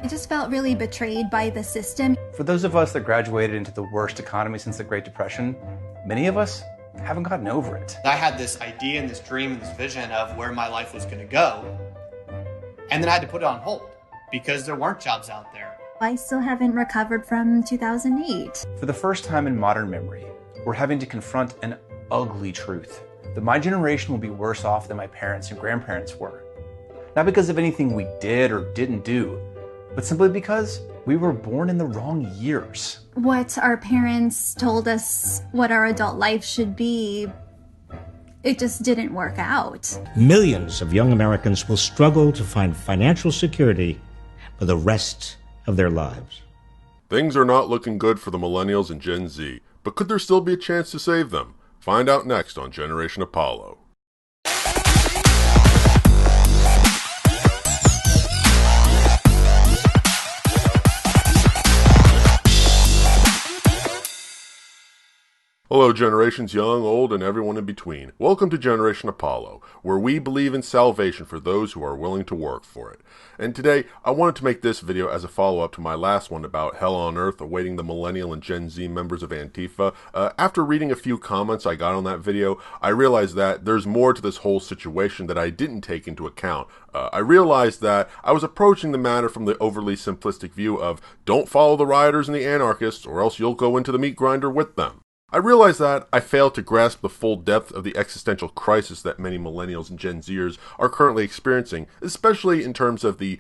I just felt really betrayed by the system. For those of us that graduated into the worst economy since the Great Depression, many of us haven't gotten over it. I had this idea and this dream and this vision of where my life was going to go, and then I had to put it on hold because there weren't jobs out there. I still haven't recovered from 2008. For the first time in modern memory, we're having to confront an ugly truth, that my generation will be worse off than my parents and grandparents were. Not because of anything we did or didn't do, but simply because we were born in the wrong years. What our parents told us what our adult life should be, it just didn't work out. Millions of young Americans will struggle to find financial security for the rest of their lives. Things are not looking good for the Millennials and Gen Z, but could there still be a chance to save them? Find out next on Generation Apollo. Hello, generations young, old, and everyone in between. Welcome to Generation Apollo, where we believe in salvation for those who are willing to work for it. And today, I wanted to make this video as a follow-up to my last one about hell on earth awaiting the Millennial and Gen Z members of Antifa. After reading a few comments I got on that video, I realized that there's more to this whole situation that I didn't take into account. I realized that I was approaching the matter from the overly simplistic view of don't follow the rioters and the anarchists or else you'll go into the meat grinder with them. I realized that I failed to grasp the full depth of the existential crisis that many millennials and Gen Zers are currently experiencing, especially in terms of the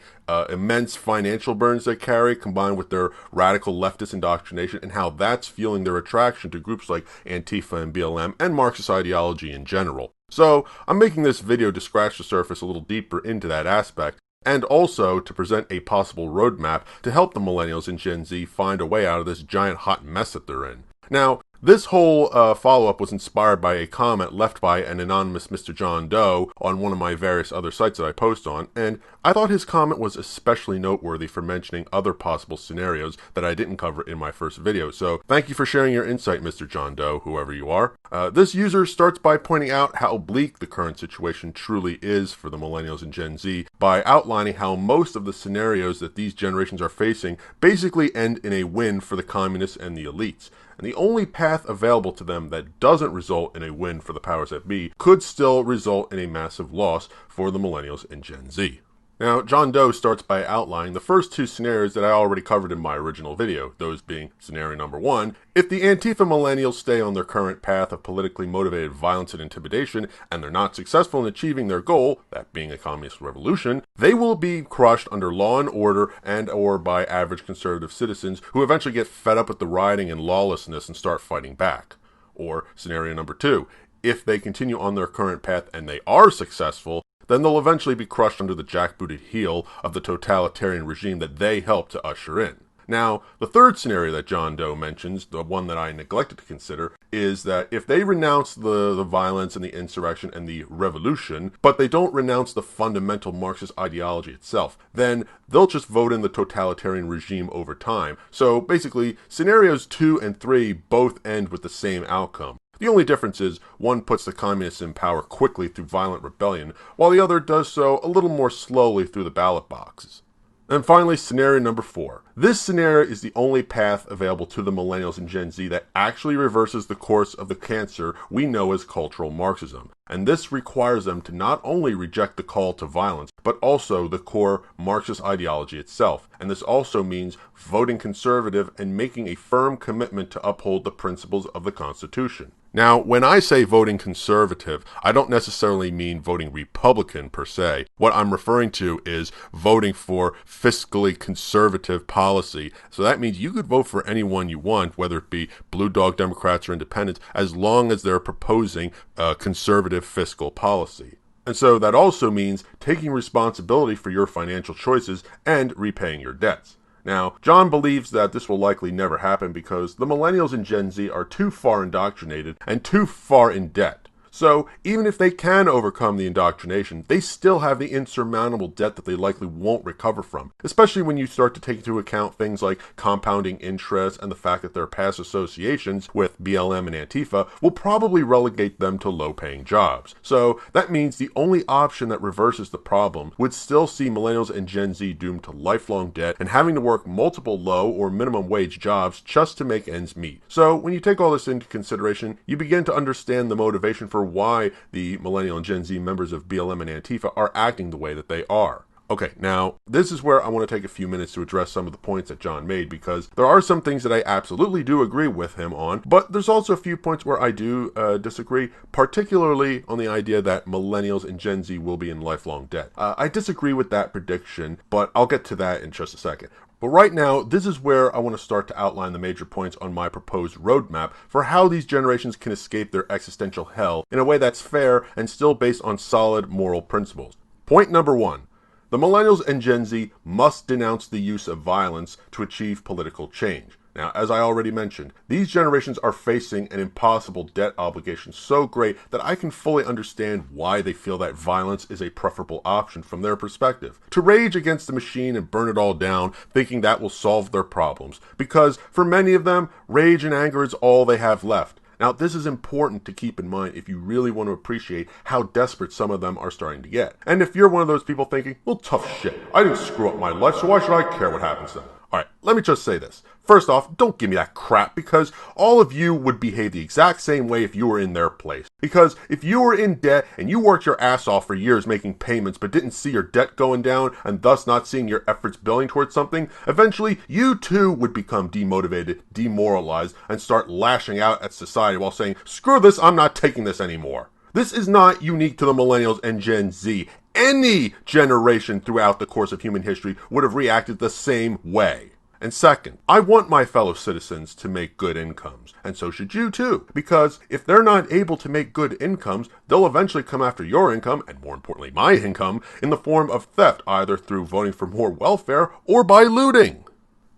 immense financial burdens they carry combined with their radical leftist indoctrination and how that's fueling their attraction to groups like Antifa and BLM and Marxist ideology in general. So I'm making this video to scratch the surface a little deeper into that aspect, and also to present a possible roadmap to help the millennials and Gen Z find a way out of this giant hot mess that they're in. Now, this whole follow-up was inspired by a comment left by an anonymous Mr. John Doe on one of my various other sites that I post on, and I thought his comment was especially noteworthy for mentioning other possible scenarios that I didn't cover in my first video. So thank you for sharing your insight, Mr. John Doe, whoever you are. This user starts by pointing out how bleak the current situation truly is for the millennials and Gen Z by outlining how most of the scenarios that these generations are facing basically end in a win for the communists and the elites. And the only path available to them that doesn't result in a win for the powers that be could still result in a massive loss for the millennials and Gen Z. Now, John Doe starts by outlining the first two scenarios that I already covered in my original video, those being scenario number one: if the Antifa millennials stay on their current path of politically motivated violence and intimidation, and they're not successful in achieving their goal, that being a communist revolution, they will be crushed under law and order and or by average conservative citizens who eventually get fed up with the rioting and lawlessness and start fighting back. Or scenario number two: if they continue on their current path and they are successful, then they'll eventually be crushed under the jackbooted heel of the totalitarian regime that they helped to usher in. Now, the third scenario that John Doe mentions, the one that I neglected to consider, is that if they renounce the violence and the insurrection and the revolution, but they don't renounce the fundamental Marxist ideology itself, then they'll just vote in the totalitarian regime over time. So basically, scenarios 2 and 3 both end with the same outcome. The only difference is one puts the communists in power quickly through violent rebellion, while the other does so a little more slowly through the ballot boxes. And finally, scenario number 4. This scenario is the only path available to the millennials and Gen Z that actually reverses the course of the cancer we know as cultural Marxism. And this requires them to not only reject the call to violence, but also the core Marxist ideology itself. And this also means voting conservative and making a firm commitment to uphold the principles of the Constitution. Now, when I say voting conservative, I don't necessarily mean voting Republican per se. What I'm referring to is voting for fiscally conservative policy. So that means you could vote for anyone you want, whether it be Blue Dog Democrats or Independents, as long as they're proposing conservative fiscal policy. And so that also means taking responsibility for your financial choices and repaying your debts. Now, John believes that this will likely never happen because the millennials and Gen Z are too far indoctrinated and too far in debt. So even if they can overcome the indoctrination, they still have the insurmountable debt that they likely won't recover from, especially when you start to take into account things like compounding interest and the fact that their past associations with BLM and Antifa will probably relegate them to low-paying jobs. So that means the only option that reverses the problem would still see millennials and Gen Z doomed to lifelong debt and having to work multiple low or minimum wage jobs just to make ends meet. So when you take all this into consideration, you begin to understand the motivation for why the millennial and Gen Z members of BLM and Antifa are acting the way that they are. Okay, now, this is where I want to take a few minutes to address some of the points that John made, because there are some things that I absolutely do agree with him on, but there's also a few points where I do disagree, particularly on the idea that millennials and Gen Z will be in lifelong debt. I disagree with that prediction, but I'll get to that in just a second. But right now, this is where I want to start to outline the major points on my proposed roadmap for how these generations can escape their existential hell in a way that's fair and still based on solid moral principles. Point number 1. The millennials and Gen Z must denounce the use of violence to achieve political change. Now, as I already mentioned, these generations are facing an impossible debt obligation so great that I can fully understand why they feel that violence is a preferable option from their perspective. To rage against the machine and burn it all down, thinking that will solve their problems. Because for many of them, rage and anger is all they have left. Now, this is important to keep in mind if you really want to appreciate how desperate some of them are starting to get. And if you're one of those people thinking, well, tough shit, I didn't screw up my life, so why should I care what happens to them? Alright, let me just say this. First off, don't give me that crap, because all of you would behave the exact same way if you were in their place. Because if you were in debt and you worked your ass off for years making payments but didn't see your debt going down and thus not seeing your efforts building towards something, eventually you too would become demotivated, demoralized, and start lashing out at society while saying, screw this, I'm not taking this anymore. This is not unique to the millennials and Gen Z. Any generation throughout the course of human history would have reacted the same way. And second, I want my fellow citizens to make good incomes, and so should you too, because if they're not able to make good incomes, they'll eventually come after your income, and more importantly my income, in the form of theft, either through voting for more welfare or by looting.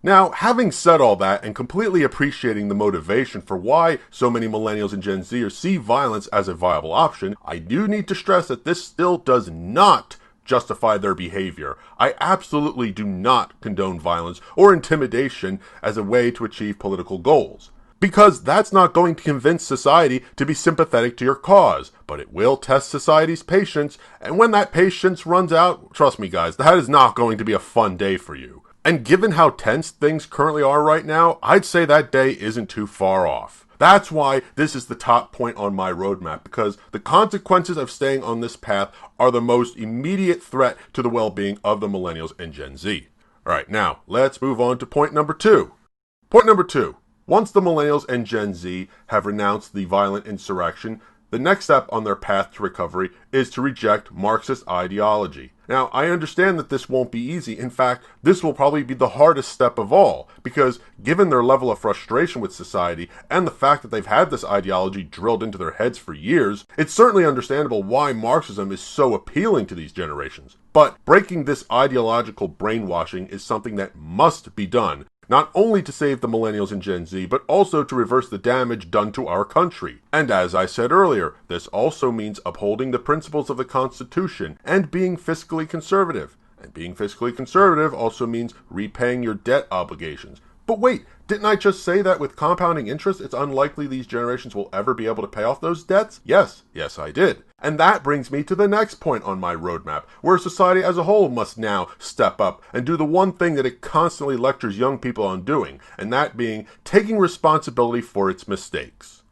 Now, having said all that and completely appreciating the motivation for why so many millennials and Gen Zers see violence as a viable option, I do need to stress that this still does not justify their behavior. I absolutely do not condone violence or intimidation as a way to achieve political goals. Because that's not going to convince society to be sympathetic to your cause, but it will test society's patience, and when that patience runs out, trust me guys, that is not going to be a fun day for you. And given how tense things currently are right now, I'd say that day isn't too far off. That's why this is the top point on my roadmap, because the consequences of staying on this path are the most immediate threat to the well-being of the millennials and Gen Z. Alright, now, let's move on to point number 2. Point number 2. Once the millennials and Gen Z have renounced the violent insurrection, the next step on their path to recovery is to reject Marxist ideology. Now, I understand that this won't be easy. In fact, this will probably be the hardest step of all, because given their level of frustration with society and the fact that they've had this ideology drilled into their heads for years, it's certainly understandable why Marxism is so appealing to these generations. But breaking this ideological brainwashing is something that must be done, not only to save the millennials and Gen Z, but also to reverse the damage done to our country. And as I said earlier, this also means upholding the principles of the Constitution and being fiscally conservative. And being fiscally conservative also means repaying your debt obligations. But wait, didn't I just say that with compounding interest, it's unlikely these generations will ever be able to pay off those debts? Yes, I did. And that brings me to the next point on my roadmap, where society as a whole must now step up and do the one thing that it constantly lectures young people on doing, and that being taking responsibility for its mistakes.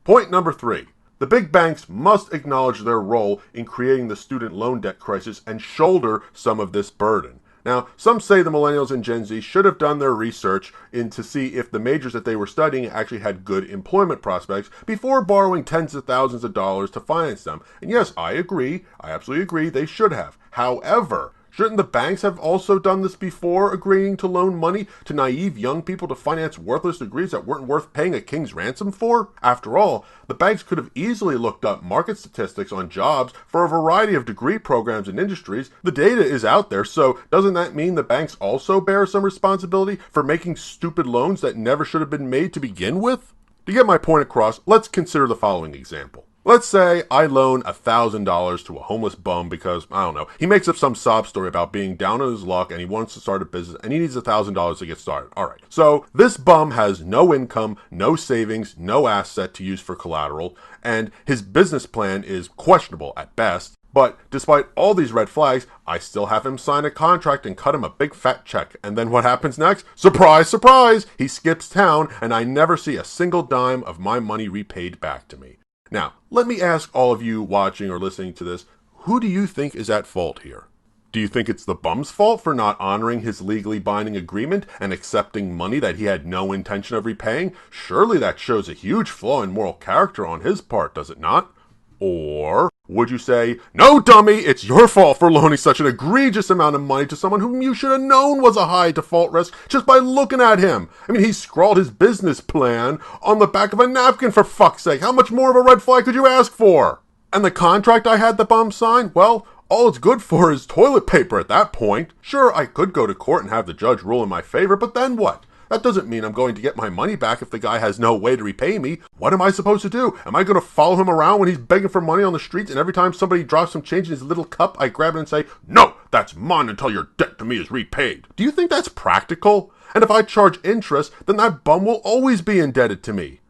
Point number 3. The big banks must acknowledge their role in creating the student loan debt crisis and shoulder some of this burden. Now, some say the millennials and Gen Z should have done their research to see if the majors that they were studying actually had good employment prospects before borrowing tens of thousands of dollars to finance them. And yes, I agree. I absolutely agree they should have. However, shouldn't the banks have also done this before agreeing to loan money to naive young people to finance worthless degrees that weren't worth paying a king's ransom for? After all, the banks could have easily looked up market statistics on jobs for a variety of degree programs and industries. The data is out there, so doesn't that mean the banks also bear some responsibility for making stupid loans that never should have been made to begin with? To get my point across, let's consider the following example. Let's say I loan $1,000 to a homeless bum because, I don't know, he makes up some sob story about being down on his luck and he wants to start a business and he needs $1,000 to get started. Alright, so this bum has no income, no savings, no asset to use for collateral, and his business plan is questionable at best. But despite all these red flags, I still have him sign a contract and cut him a big fat check. And then what happens next? Surprise, surprise! He skips town and I never see a single dime of my money repaid back to me. Now, let me ask all of you watching or listening to this, who do you think is at fault here? Do you think it's the bum's fault for not honoring his legally binding agreement and accepting money that he had no intention of repaying? Surely that shows a huge flaw in moral character on his part, does it not? Or would you say, no, dummy, it's your fault for loaning such an egregious amount of money to someone whom you should have known was a high default risk just by looking at him? I mean, he scrawled his business plan on the back of a napkin, for fuck's sake. How much more of a red flag could you ask for? And the contract I had the bum sign? Well, all it's good for is toilet paper at that point. Sure, I could go to court and have the judge rule in my favor, but then what? That doesn't mean I'm going to get my money back if the guy has no way to repay me. What am I supposed to do? Am I going to follow him around when he's begging for money on the streets and every time somebody drops some change in his little cup, I grab it and say, no, that's mine until your debt to me is repaid? Do you think that's practical? And if I charge interest, then that bum will always be indebted to me.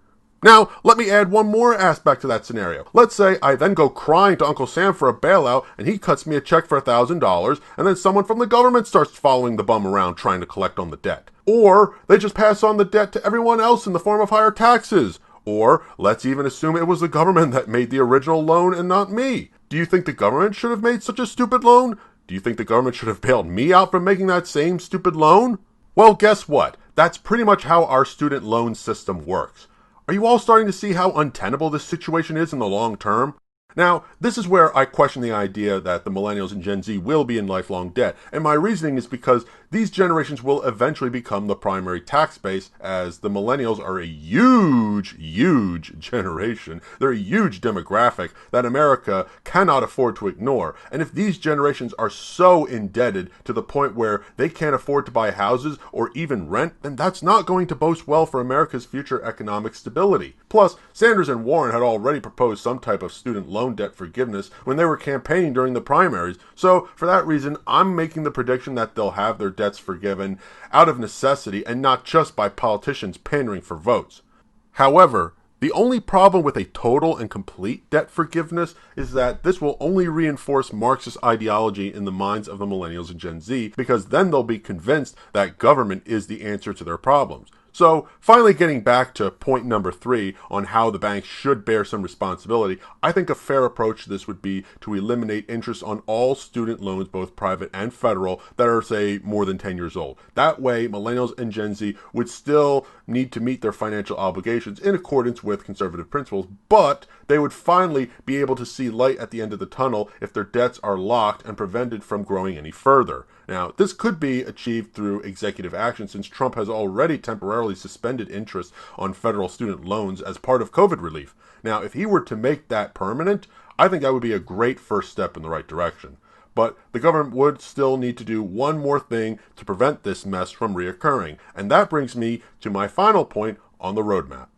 Now, let me add one more aspect to that scenario. Let's say I then go crying to Uncle Sam for a bailout and he cuts me a check for $1,000 and then someone from the government starts following the bum around trying to collect on the debt. Or they just pass on the debt to everyone else in the form of higher taxes. Or let's even assume it was the government that made the original loan and not me. Do you think the government should have made such a stupid loan? Do you think the government should have bailed me out from making that same stupid loan? Well, guess what? That's pretty much how our student loan system works. Are you all starting to see how untenable this situation is in the long term? Now, this is where I question the idea that the millennials and Gen Z will be in lifelong debt, and my reasoning is because these generations will eventually become the primary tax base, as the millennials are a huge generation. They're a huge demographic that America cannot afford to ignore, and if these generations are so indebted to the point where they can't afford to buy houses or even rent, then that's not going to bode well for America's future economic stability. Plus, Sanders and Warren had already proposed some type of student loan debt forgiveness when they were campaigning during the primaries, so for that reason, I'm making the prediction that they'll have their debts forgiven out of necessity and not just by politicians pandering for votes. However, the only problem with a total and complete debt forgiveness is that this will only reinforce Marxist ideology in the minds of the millennials and Gen Z, because then they'll be convinced that government is the answer to their problems. So, finally getting back to point number 3 on how the banks should bear some responsibility, I think a fair approach to this would be to eliminate interest on all student loans, both private and federal, that are, say, more than 10 years old. That way, millennials and Gen Z would still need to meet their financial obligations in accordance with conservative principles, but they would finally be able to see light at the end of the tunnel if their debts are locked and prevented from growing any further. Now, this could be achieved through executive action, since Trump has already temporarily suspended interest on federal student loans as part of COVID relief. Now, if he were to make that permanent, I think that would be a great first step in the right direction. But the government would still need to do one more thing to prevent this mess from reoccurring. And that brings me to my final point on the roadmap.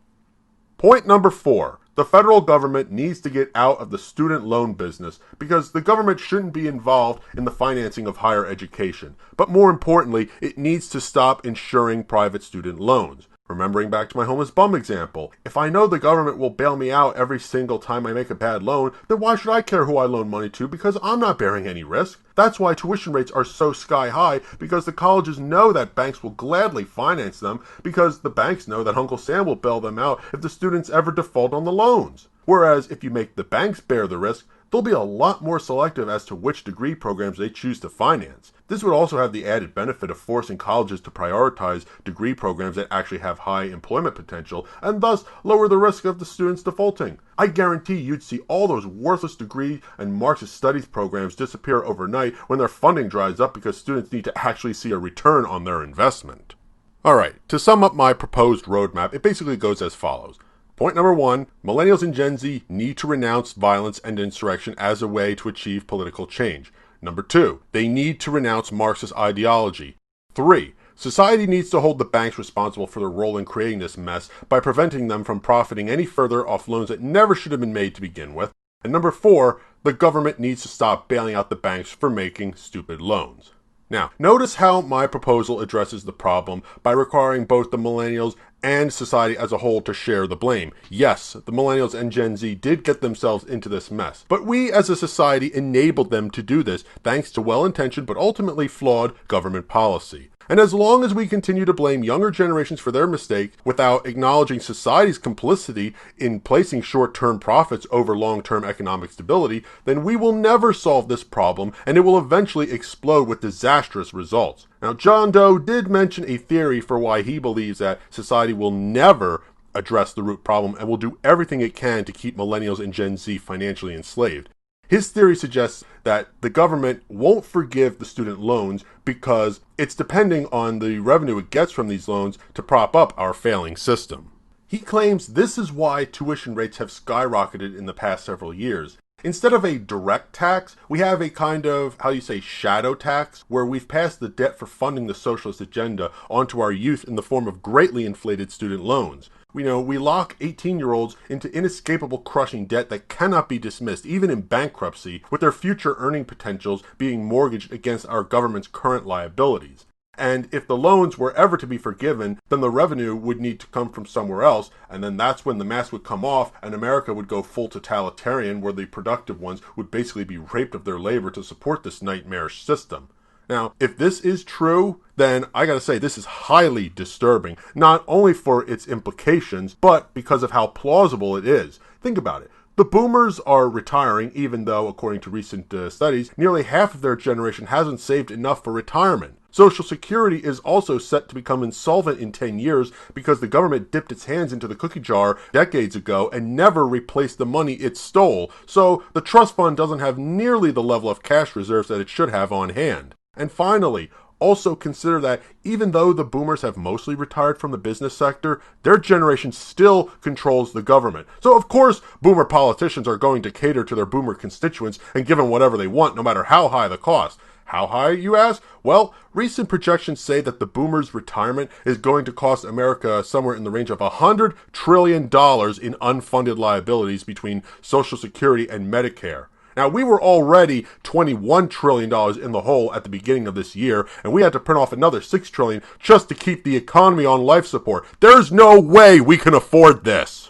Point number 4. The federal government needs to get out of the student loan business because the government shouldn't be involved in the financing of higher education. But more importantly, it needs to stop insuring private student loans. Remembering back to my homeless bum example, if I know the government will bail me out every single time I make a bad loan, then why should I care who I loan money to, because I'm not bearing any risk? That's why tuition rates are so sky high, because the colleges know that banks will gladly finance them, because the banks know that Uncle Sam will bail them out if the students ever default on the loans. Whereas if you make the banks bear the risk, they'll be a lot more selective as to which degree programs they choose to finance. This would also have the added benefit of forcing colleges to prioritize degree programs that actually have high employment potential, and thus lower the risk of the students defaulting. I guarantee you'd see all those worthless degree and Marxist studies programs disappear overnight when their funding dries up because students need to actually see a return on their investment. Alright, to sum up my proposed roadmap, it basically goes as follows. Point number 1, millennials and Gen Z need to renounce violence and insurrection as a way to achieve political change. Number 2, they need to renounce Marxist ideology. 3, Society needs to hold the banks responsible for their role in creating this mess by preventing them from profiting any further off loans that never should have been made to begin with. And number 4, the government needs to stop bailing out the banks for making stupid loans. Now, notice how my proposal addresses the problem by requiring both the millennials and society as a whole to share the blame. Yes, the millennials and Gen Z did get themselves into this mess, but we as a society enabled them to do this thanks to well-intentioned but ultimately flawed government policy. And as long as we continue to blame younger generations for their mistakes without acknowledging society's complicity in placing short-term profits over long-term economic stability, then we will never solve this problem and it will eventually explode with disastrous results. Now, John Doe did mention a theory for why he believes that society will never address the root problem and will do everything it can to keep millennials and Gen Z financially enslaved. His theory suggests that the government won't forgive the student loans because it's depending on the revenue it gets from these loans to prop up our failing system. He claims this is why tuition rates have skyrocketed in the past several years. Instead of a direct tax, we have a kind of, shadow tax, where we've passed the debt for funding the socialist agenda onto our youth in the form of greatly inflated student loans. We lock 18-year-olds into inescapable crushing debt that cannot be dismissed, even in bankruptcy, with their future earning potentials being mortgaged against our government's current liabilities. And if the loans were ever to be forgiven, then the revenue would need to come from somewhere else, and then that's when the mask would come off and America would go full totalitarian, where the productive ones would basically be raped of their labor to support this nightmarish system. Now, if this is true, then I gotta say this is highly disturbing, not only for its implications, but because of how plausible it is. Think about it. The boomers are retiring, even though, according to recent studies, nearly half of their generation hasn't saved enough for retirement. Social Security is also set to become insolvent in 10 years because the government dipped its hands into the cookie jar decades ago and never replaced the money it stole, so the trust fund doesn't have nearly the level of cash reserves that it should have on hand. And finally, also consider that even though the boomers have mostly retired from the business sector, their generation still controls the government. So of course, boomer politicians are going to cater to their boomer constituents and give them whatever they want, no matter how high the cost. How high, you ask? Well, recent projections say that the boomers' retirement is going to cost America somewhere in the range of $100 trillion in unfunded liabilities between Social Security and Medicare. Now, we were already $21 trillion in the hole at the beginning of this year, and we had to print off another $6 trillion just to keep the economy on life support. There's no way we can afford this.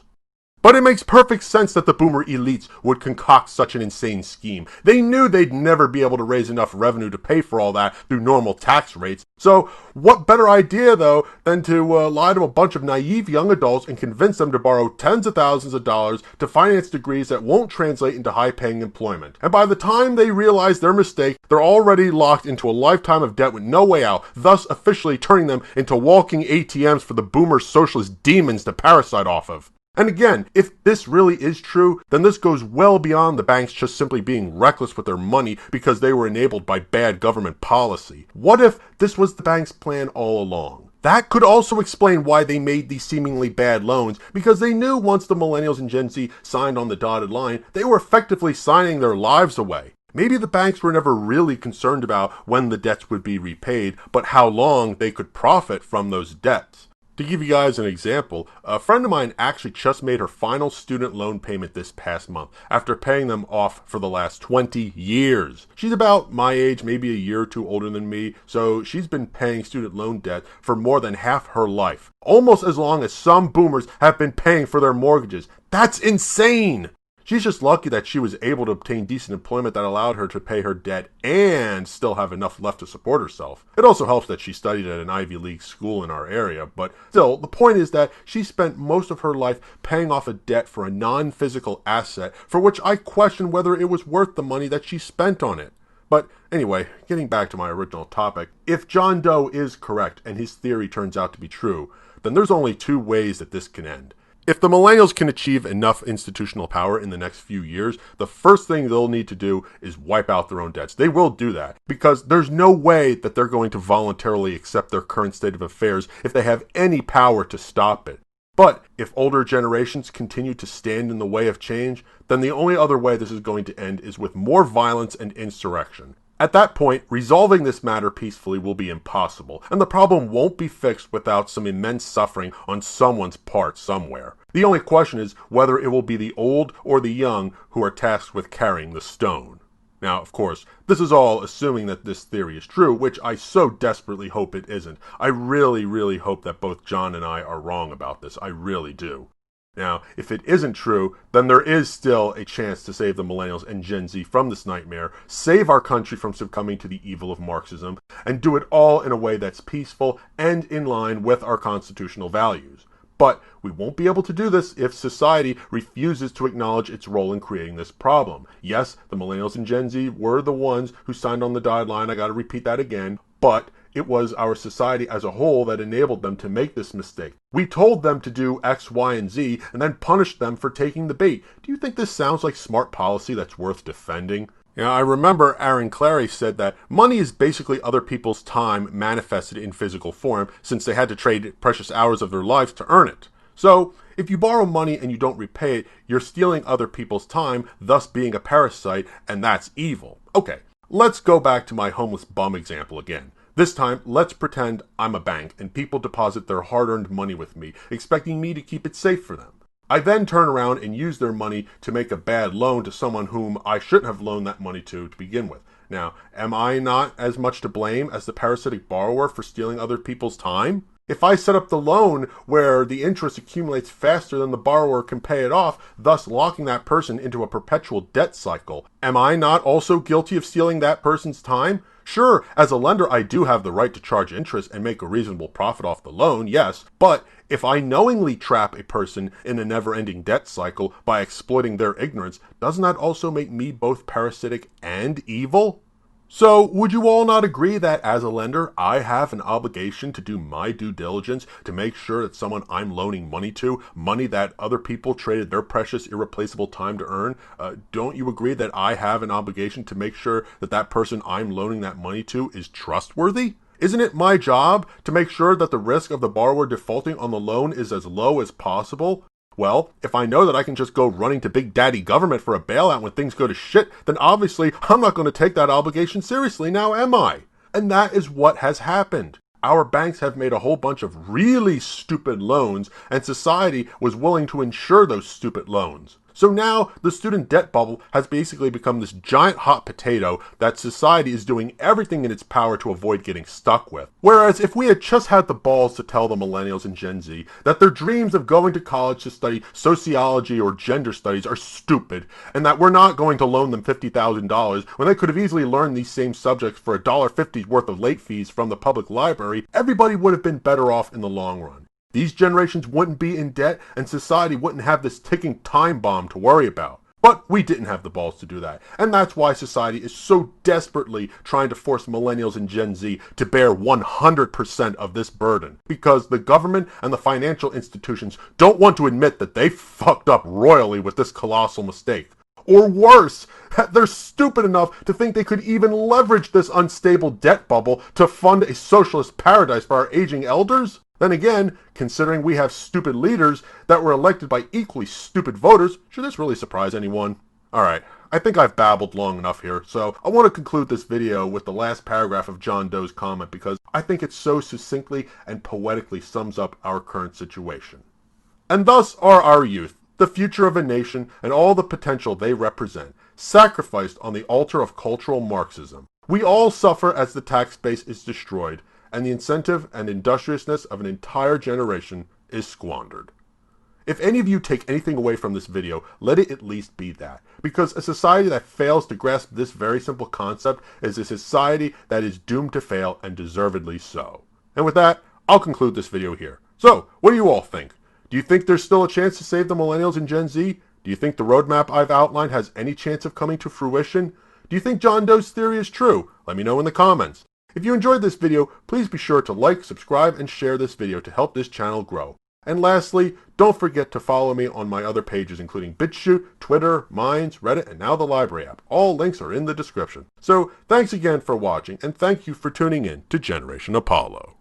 But it makes perfect sense that the boomer elites would concoct such an insane scheme. They knew they'd never be able to raise enough revenue to pay for all that through normal tax rates. So what better idea, though, than to lie to a bunch of naive young adults and convince them to borrow tens of thousands of dollars to finance degrees that won't translate into high-paying employment. And by the time they realize their mistake, they're already locked into a lifetime of debt with no way out, thus officially turning them into walking ATMs for the boomer socialist demons to parasite off of. And again, if this really is true, then this goes well beyond the banks just simply being reckless with their money because they were enabled by bad government policy. What if this was the bank's plan all along? That could also explain why they made these seemingly bad loans, because they knew once the millennials and Gen Z signed on the dotted line, they were effectively signing their lives away. Maybe the banks were never really concerned about when the debts would be repaid, but how long they could profit from those debts. To give you guys an example, a friend of mine actually just made her final student loan payment this past month after paying them off for the last 20 years. She's about my age, maybe a year or two older than me, so she's been paying student loan debt for more than half her life. Almost as long as some boomers have been paying for their mortgages. That's insane! She's just lucky that she was able to obtain decent employment that allowed her to pay her debt and still have enough left to support herself. It also helps that she studied at an Ivy League school in our area, but still, the point is that she spent most of her life paying off a debt for a non-physical asset for which I question whether it was worth the money that she spent on it. But anyway, getting back to my original topic, if John Doe is correct and his theory turns out to be true, then there's only two ways that this can end. If the millennials can achieve enough institutional power in the next few years, the first thing they'll need to do is wipe out their own debts. They will do that because there's no way that they're going to voluntarily accept their current state of affairs if they have any power to stop it. But if older generations continue to stand in the way of change, then the only other way this is going to end is with more violence and insurrection. At that point, resolving this matter peacefully will be impossible, and the problem won't be fixed without some immense suffering on someone's part somewhere. The only question is whether it will be the old or the young who are tasked with carrying the stone. Now, of course, this is all assuming that this theory is true, which I so desperately hope it isn't. I really, really hope that both John and I are wrong about this. I really do. Now, if it isn't true, then there is still a chance to save the Millennials and Gen Z from this nightmare, save our country from succumbing to the evil of Marxism, and do it all in a way that's peaceful and in line with our constitutional values. But we won't be able to do this if society refuses to acknowledge its role in creating this problem. Yes, the Millennials and Gen Z were the ones who signed on the dotted line, I gotta repeat that again, but it was our society as a whole that enabled them to make this mistake. We told them to do X, Y, and Z, and then punished them for taking the bait. Do you think this sounds like smart policy that's worth defending? I remember Aaron Clary said that money is basically other people's time manifested in physical form, since they had to trade precious hours of their lives to earn it. So, if you borrow money and you don't repay it, you're stealing other people's time, thus being a parasite, and that's evil. Okay, let's go back to my homeless bum example again. This time, let's pretend I'm a bank and people deposit their hard-earned money with me, expecting me to keep it safe for them. I then turn around and use their money to make a bad loan to someone whom I shouldn't have loaned that money to begin with. Now, am I not as much to blame as the parasitic borrower for stealing other people's time? If I set up the loan where the interest accumulates faster than the borrower can pay it off, thus locking that person into a perpetual debt cycle, am I not also guilty of stealing that person's time? Sure, as a lender, I do have the right to charge interest and make a reasonable profit off the loan, yes, but if I knowingly trap a person in a never-ending debt cycle by exploiting their ignorance, doesn't that also make me both parasitic and evil? So, would you all not agree that as a lender, I have an obligation to do my due diligence to make sure that someone I'm loaning money to, money that other people traded their precious, irreplaceable time to earn, don't you agree that I have an obligation to make sure that that person I'm loaning that money to is trustworthy? Isn't it my job to make sure that the risk of the borrower defaulting on the loan is as low as possible? Well, if I know that I can just go running to Big Daddy government for a bailout when things go to shit, then obviously I'm not going to take that obligation seriously now, am I? And that is what has happened. Our banks have made a whole bunch of really stupid loans, and society was willing to insure those stupid loans. So now the student debt bubble has basically become this giant hot potato that society is doing everything in its power to avoid getting stuck with. Whereas if we had just had the balls to tell the Millennials and Gen Z that their dreams of going to college to study sociology or gender studies are stupid, and that we're not going to loan them $50,000 when they could have easily learned these same subjects for $1.50 worth of late fees from the public library, everybody would have been better off in the long run. These generations wouldn't be in debt, and society wouldn't have this ticking time bomb to worry about. But we didn't have the balls to do that, and that's why society is so desperately trying to force Millennials and Gen Z to bear 100% of this burden, because the government and the financial institutions don't want to admit that they fucked up royally with this colossal mistake. Or worse, they're stupid enough to think they could even leverage this unstable debt bubble to fund a socialist paradise for our aging elders? Then again, considering we have stupid leaders that were elected by equally stupid voters, should this really surprise anyone? Alright, I think I've babbled long enough here, so I want to conclude this video with the last paragraph of John Doe's comment because I think it so succinctly and poetically sums up our current situation. And thus are our youth, the future of a nation and all the potential they represent, sacrificed on the altar of cultural Marxism. We all suffer as the tax base is destroyed, and the incentive and industriousness of an entire generation is squandered. If any of you take anything away from this video, let it at least be that. Because a society that fails to grasp this very simple concept is a society that is doomed to fail, and deservedly so. And with that, I'll conclude this video here. So, what do you all think? Do you think there's still a chance to save the Millennials and Gen Z? Do you think the roadmap I've outlined has any chance of coming to fruition? Do you think John Doe's theory is true? Let me know in the comments. If you enjoyed this video, please be sure to like, subscribe, and share this video to help this channel grow. And lastly, don't forget to follow me on my other pages including BitChute, Twitter, Minds, Reddit, and now the Library app. All links are in the description. So, thanks again for watching, and thank you for tuning in to Generation Apollo.